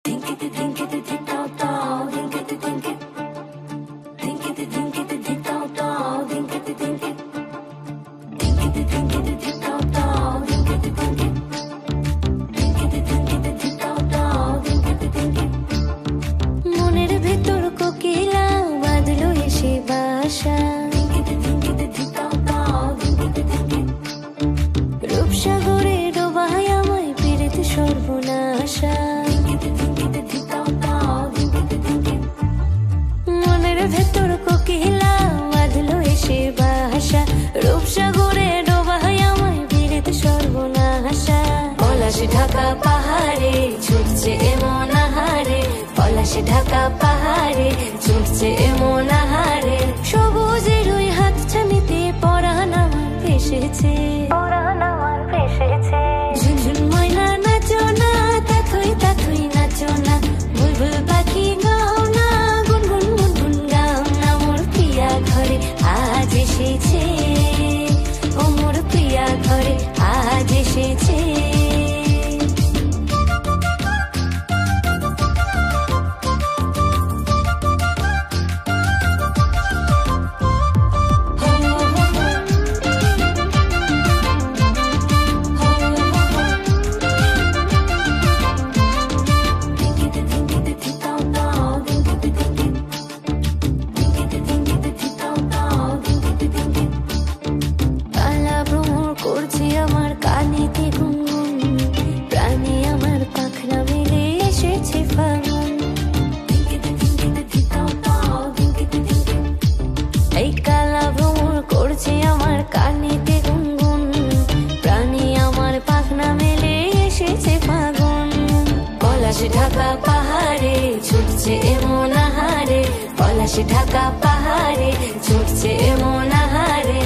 মনের ভেতর কোকিলা বাঁধলো এসে বাসা, রূপসাগরে ডোবায় আমায় পীড়িত সর্বনাশা। মনের ভেতর কোকিলা বাঁধলো এসে বাসা, রূপসাগরে ডোবায় আমায় পীড়িত সর্বনাশা। পলাশ ঢাকা পাহাড়ে ছুটছে এমন আহারে, পলাশ ঢাকা পাহাড়ে ছুটছে এমন আহারে। সবুজের ওই হাত ছানিতে পরাণ আমার ভেসেছে, ঝুনঝুন ময়না নাচো না, তাথই তাথই নাচো না, বুলবুল পাখি গাও না, গুনগুন গুনগুন গাও না। মোর প্রিয়া ঘরে আজ এসেছে, ও মোর প্রিয়া ঘরে আজ এসেছে। করছে আমার কানেতে গুনগুন, প্রাণে আমার পাখনা মেলে এসেছে ফাগুন। এই কালা ভ্রমর করছে আমার কানেতে গুনগুন, প্রাণে আমার পাখনা মেলে এসেছে ফাগুন। পলাশ ঢাকা পাহাড়ে ছুটছে এমন আহারে, পলাশ ঢাকা পাহাড়ে ছুটছে এমন আহারে।